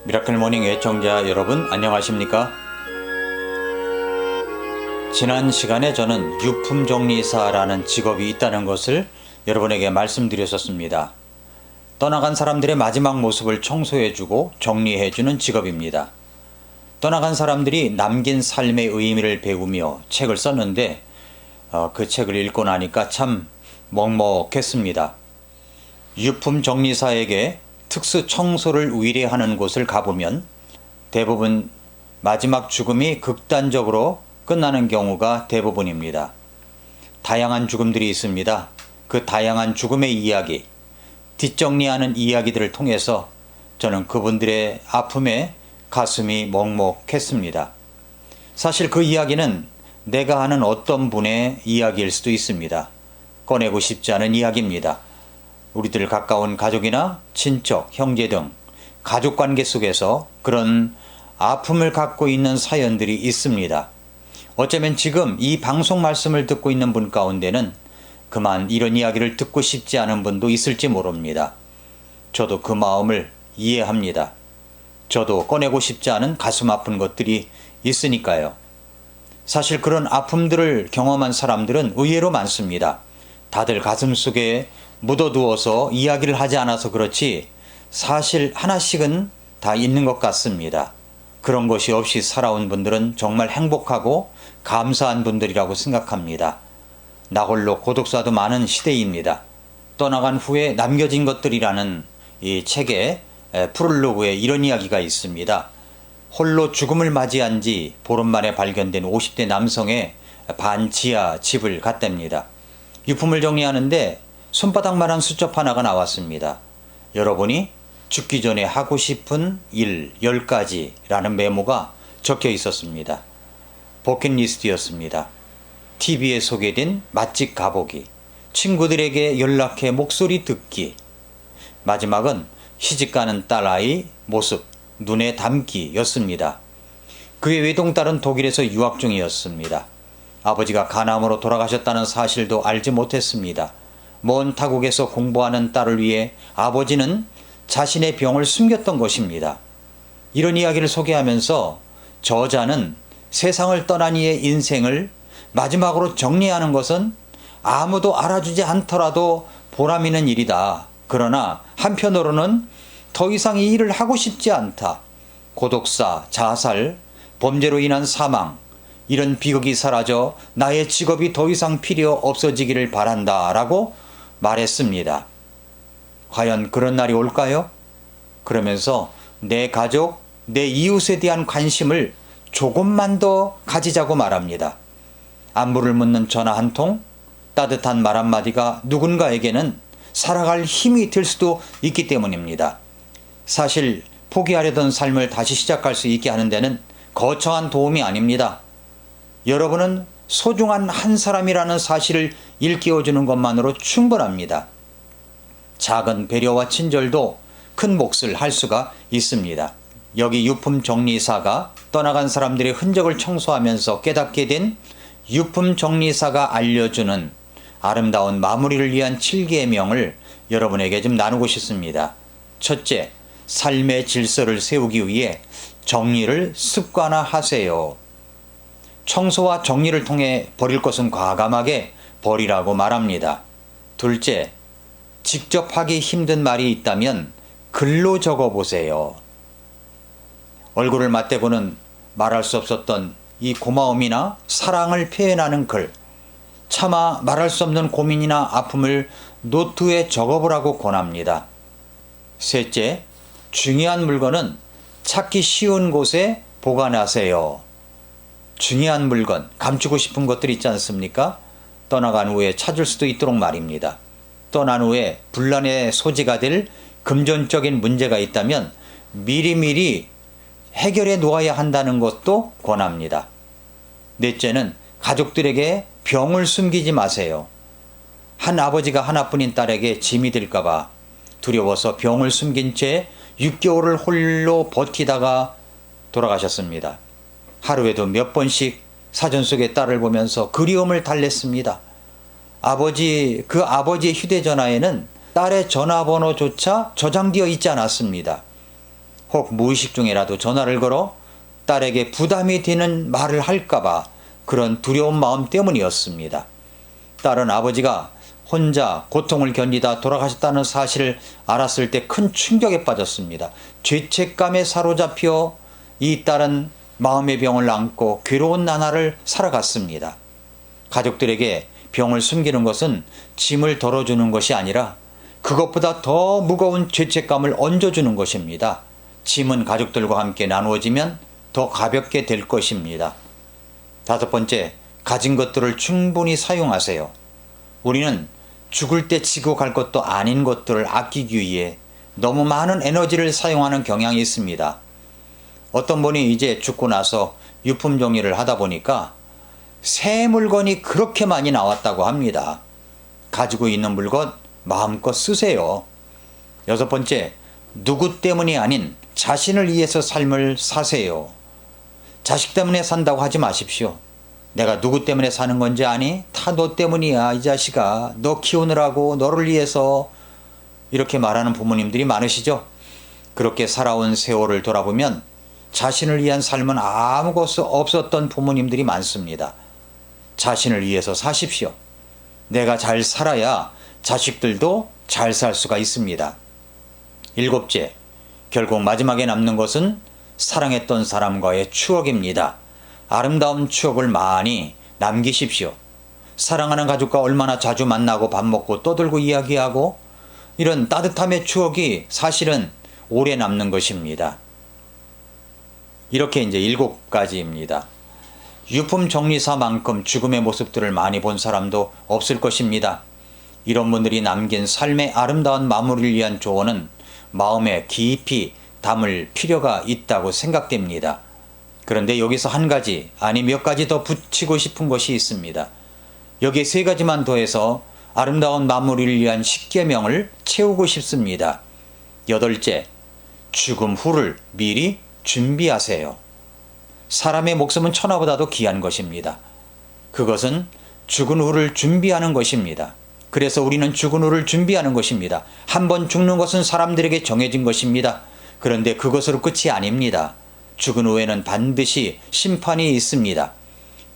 미라클 모닝 애청자 여러분 안녕하십니까? 지난 시간에 저는 유품정리사라는 직업이 있다는 것을 여러분에게 말씀드렸었습니다. 떠나간 사람들의 마지막 모습을 청소해주고 정리해주는 직업입니다. 떠나간 사람들이 남긴 삶의 의미를 배우며 책을 썼는데 그 책을 읽고 나니까 참 먹먹했습니다. 유품정리사에게 특수 청소를 의뢰하는 곳을 가보면 대부분 마지막 죽음이 극단적으로 끝나는 경우가 대부분입니다. 다양한 죽음들이 있습니다. 그 다양한 죽음의 이야기, 뒷정리하는 이야기들을 통해서 저는 그분들의 아픔에 가슴이 먹먹했습니다. 사실 그 이야기는 내가 아는 어떤 분의 이야기일 수도 있습니다. 꺼내고 싶지 않은 이야기입니다. 우리들 가까운 가족이나 친척, 형제 등 가족관계 속에서 그런 아픔을 갖고 있는 사연들이 있습니다. 어쩌면 지금 이 방송 말씀을 듣고 있는 분 가운데는 그만 이런 이야기를 듣고 싶지 않은 분도 있을지 모릅니다. 저도 그 마음을 이해합니다. 저도 꺼내고 싶지 않은 가슴 아픈 것들이 있으니까요. 사실 그런 아픔들을 경험한 사람들은 의외로 많습니다. 다들 가슴속에 묻어두어서 이야기를 하지 않아서 그렇지 사실 하나씩은 다 있는 것 같습니다. 그런 것이 없이 살아온 분들은 정말 행복하고 감사한 분들이라고 생각합니다. 나홀로 고독사도 많은 시대입니다. 떠나간 후에 남겨진 것들이라는 이 책의 프롤로그에 이런 이야기가 있습니다. 홀로 죽음을 맞이한 지 보름 만에 발견된 50대 남성의 반지하 집을 갔답니다. 유품을 정리하는데 손바닥만한 수첩 하나가 나왔습니다. 여러분이 죽기 전에 하고 싶은 일 10가지라는 메모가 적혀 있었습니다. 버킷리스트였습니다. TV에 소개된 맛집 가보기, 친구들에게 연락해 목소리 듣기, 마지막은 시집가는 딸아이 모습, 눈에 담기였습니다. 그의 외동딸은 독일에서 유학 중이었습니다. 아버지가 간암으로 돌아가셨다는 사실도 알지 못했습니다. 먼 타국에서 공부하는 딸을 위해 아버지는 자신의 병을 숨겼던 것입니다. 이런 이야기를 소개하면서 저자는 세상을 떠난 이의 인생을 마지막으로 정리하는 것은 아무도 알아주지 않더라도 보람 있는 일이다. 그러나 한편으로는 더 이상 이 일을 하고 싶지 않다. 고독사, 자살, 범죄로 인한 사망, 이런 비극이 사라져 나의 직업이 더 이상 필요 없어지기를 바란다. 라고 말했습니다. 과연 그런 날이 올까요? 그러면서 내 가족, 내 이웃에 대한 관심을 조금만 더 가지자고 말합니다. 안부를 묻는 전화 한 통, 따뜻한 말 한마디가 누군가에게는 살아갈 힘이 될 수도 있기 때문입니다. 사실 포기하려던 삶을 다시 시작할 수 있게 하는 데는 거창한 도움이 아닙니다. 여러분은 소중한 한 사람이라는 사실을 일깨워주는 것만으로 충분합니다. 작은 배려와 친절도 큰 몫을 할 수가 있습니다. 여기 유품정리사가 떠나간 사람들의 흔적을 청소하면서 깨닫게 된 유품정리사가 알려주는 아름다운 마무리를 위한 7계명을 여러분에게 좀 나누고 싶습니다. 첫째, 삶의 질서를 세우기 위해 정리를 습관화하세요. 청소와 정리를 통해 버릴 것은 과감하게 버리라고 말합니다. 둘째, 직접 하기 힘든 말이 있다면 글로 적어보세요. 얼굴을 맞대고는 말할 수 없었던 이 고마움이나 사랑을 표현하는 글, 차마 말할 수 없는 고민이나 아픔을 노트에 적어보라고 권합니다. 셋째, 중요한 물건은 찾기 쉬운 곳에 보관하세요. 중요한 물건, 감추고 싶은 것들 있지 않습니까? 떠나간 후에 찾을 수도 있도록 말입니다. 떠난 후에 분란의 소지가 될 금전적인 문제가 있다면 미리미리 해결해 놓아야 한다는 것도 권합니다. 넷째는 가족들에게 병을 숨기지 마세요. 한 아버지가 하나뿐인 딸에게 짐이 될까봐 두려워서 병을 숨긴 채 6개월을 홀로 버티다가 돌아가셨습니다. 하루에도 몇 번씩 사전 속의 딸을 보면서 그리움을 달랬습니다. 그 아버지의 휴대전화에는 딸의 전화번호조차 저장되어 있지 않았습니다. 혹 무의식 중에라도 전화를 걸어 딸에게 부담이 되는 말을 할까봐 그런 두려운 마음 때문이었습니다. 딸은 아버지가 혼자 고통을 견디다 돌아가셨다는 사실을 알았을 때 큰 충격에 빠졌습니다. 죄책감에 사로잡혀 이 딸은 마음의 병을 안고 괴로운 나날을 살아갔습니다. 가족들에게 병을 숨기는 것은 짐을 덜어주는 것이 아니라 그것보다 더 무거운 죄책감을 얹어주는 것입니다. 짐은 가족들과 함께 나누어지면 더 가볍게 될 것입니다. 5번째, 가진 것들을 충분히 사용하세요. 우리는 죽을 때 지고 갈 것도 아닌 것들을 아끼기 위해 너무 많은 에너지를 사용하는 경향이 있습니다. 어떤 분이 이제 죽고 나서 유품 정리를 하다 보니까 새 물건이 그렇게 많이 나왔다고 합니다. 가지고 있는 물건 마음껏 쓰세요. 6번째, 누구 때문이 아닌 자신을 위해서 삶을 사세요. 자식 때문에 산다고 하지 마십시오. 내가 누구 때문에 사는 건지 아니? 다 너 때문이야, 이 자식아. 너 키우느라고, 너를 위해서. 이렇게 말하는 부모님들이 많으시죠? 그렇게 살아온 세월을 돌아보면 자신을 위한 삶은 아무것도 없었던 부모님들이 많습니다. 자신을 위해서 사십시오. 내가 잘 살아야 자식들도 잘 살 수가 있습니다. 7째, 결국 마지막에 남는 것은 사랑했던 사람과의 추억입니다. 아름다운 추억을 많이 남기십시오. 사랑하는 가족과 얼마나 자주 만나고 밥 먹고 떠들고 이야기하고 이런 따뜻함의 추억이 사실은 오래 남는 것입니다. 이렇게 이제 7가지입니다. 유품 정리사만큼 죽음의 모습들을 많이 본 사람도 없을 것입니다. 이런 분들이 남긴 삶의 아름다운 마무리를 위한 조언은 마음에 깊이 담을 필요가 있다고 생각됩니다. 그런데 여기서 한 가지, 아니 몇 가지 더 붙이고 싶은 것이 있습니다. 여기에 3가지만 더해서 아름다운 마무리를 위한 10계명을 채우고 싶습니다. 8째, 죽음 후를 미리 준비하세요. 사람의 목숨은 천하보다도 귀한 것입니다. 그것은 죽은 후를 준비하는 것입니다. 그래서 우리는 죽은 후를 준비하는 것입니다. 한번 죽는 것은 사람들에게 정해진 것입니다. 그런데 그것으로 끝이 아닙니다. 죽은 후에는 반드시 심판이 있습니다.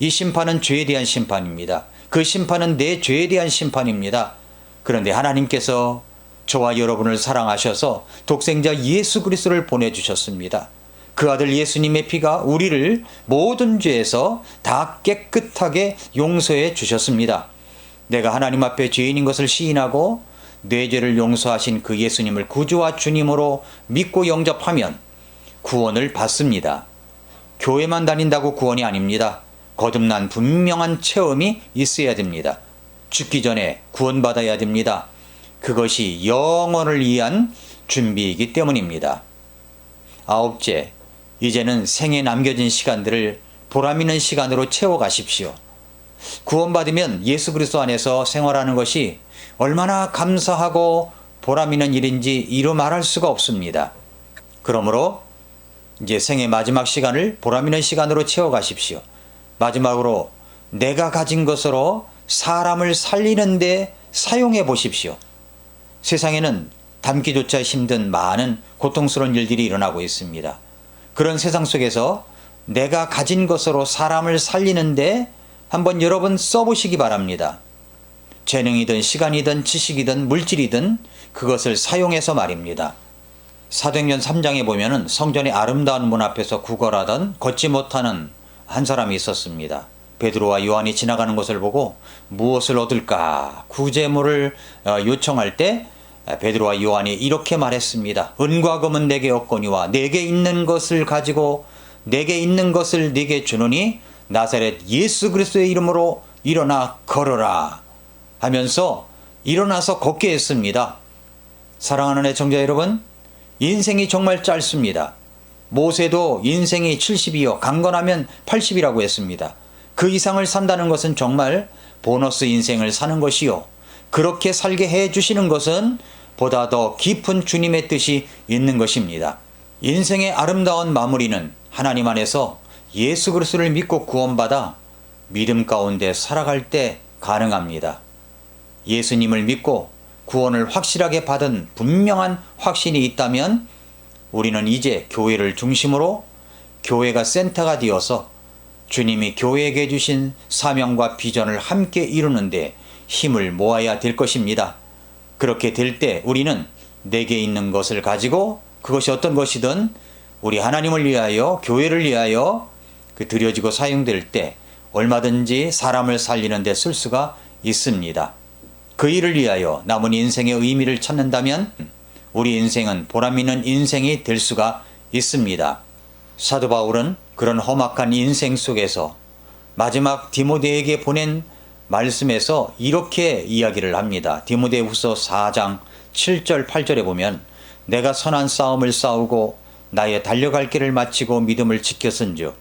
이 심판은 죄에 대한 심판입니다. 그 심판은 내 죄에 대한 심판입니다. 그런데 하나님께서 저와 여러분을 사랑하셔서 독생자 예수 그리스도를 보내주셨습니다. 그 아들 예수님의 피가 우리를 모든 죄에서 다 깨끗하게 용서해 주셨습니다. 내가 하나님 앞에 죄인인 것을 시인하고 내 죄를 용서하신 그 예수님을 구주와 주님으로 믿고 영접하면 구원을 받습니다. 교회만 다닌다고 구원이 아닙니다. 거듭난 분명한 체험이 있어야 됩니다. 죽기 전에 구원받아야 됩니다. 그것이 영원을 위한 준비이기 때문입니다. 9째, 이제는 생에 남겨진 시간들을 보람있는 시간으로 채워가십시오. 구원받으면 예수 그리스도 안에서 생활하는 것이 얼마나 감사하고 보람있는 일인지 이루 말할 수가 없습니다. 그러므로 이제 생의 마지막 시간을 보람있는 시간으로 채워가십시오. 마지막으로 내가 가진 것으로 사람을 살리는 데 사용해 보십시오. 세상에는 담기조차 힘든 많은 고통스러운 일들이 일어나고 있습니다. 그런 세상 속에서 내가 가진 것으로 사람을 살리는데 한번 여러분 써보시기 바랍니다. 재능이든 시간이든 지식이든 물질이든 그것을 사용해서 말입니다. 사도행전 3장에 보면은 성전의 아름다운 문 앞에서 구걸하던 걷지 못하는 한 사람이 있었습니다. 베드로와 요한이 지나가는 것을 보고 무엇을 얻을까 구제물을 요청할 때 베드로와 요한이 이렇게 말했습니다. 은과 금은 내게 없거니와 내게 있는 것을 가지고 내게 있는 것을 네게 주노니 나사렛 예수 그리스도의 이름으로 일어나 걸어라 하면서 일어나서 걷게 했습니다. 사랑하는 애청자 여러분, 인생이 정말 짧습니다. 모세도 인생이 70이요 강건하면 80이라고 했습니다. 그 이상을 산다는 것은 정말 보너스 인생을 사는 것이요, 그렇게 살게 해주시는 것은 보다 더 깊은 주님의 뜻이 있는 것입니다. 인생의 아름다운 마무리는 하나님 안에서 예수 그리스도를 믿고 구원받아 믿음 가운데 살아갈 때 가능합니다. 예수님을 믿고 구원을 확실하게 받은 분명한 확신이 있다면 우리는 이제 교회를 중심으로 교회가 센터가 되어서 주님이 교회에게 주신 사명과 비전을 함께 이루는데 힘을 모아야 될 것입니다. 그렇게 될 때 우리는 내게 있는 것을 가지고 그것이 어떤 것이든 우리 하나님을 위하여 교회를 위하여 드려지고 사용될 때 얼마든지 사람을 살리는 데 쓸 수가 있습니다. 그 일을 위하여 남은 인생의 의미를 찾는다면 우리 인생은 보람 있는 인생이 될 수가 있습니다. 사도 바울은 그런 험악한 인생 속에서 마지막 디모데에게 보낸 말씀에서 이렇게 이야기를 합니다. 디모데후서 4장 7절 8절에 보면 내가 선한 싸움을 싸우고 나의 달려갈 길을 마치고 믿음을 지켰은즉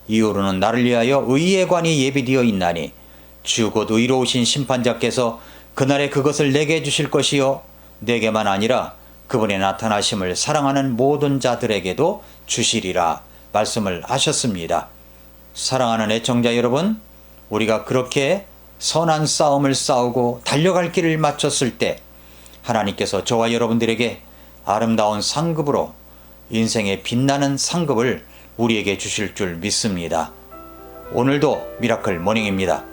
이후로는 나를 위하여 의의 관이 예비되어 있나니 주 곧 의로우신 심판자께서 그날에 그것을 내게 주실 것이요 내게만 아니라 그분의 나타나심을 사랑하는 모든 자들에게도 주시리라 말씀을 하셨습니다. 사랑하는 애청자 여러분, 우리가 그렇게 선한 싸움을 싸우고 달려갈 길을 마쳤을 때 하나님께서 저와 여러분들에게 아름다운 상급으로 인생의 빛나는 상급을 우리에게 주실 줄 믿습니다. 오늘도 미라클 모닝입니다.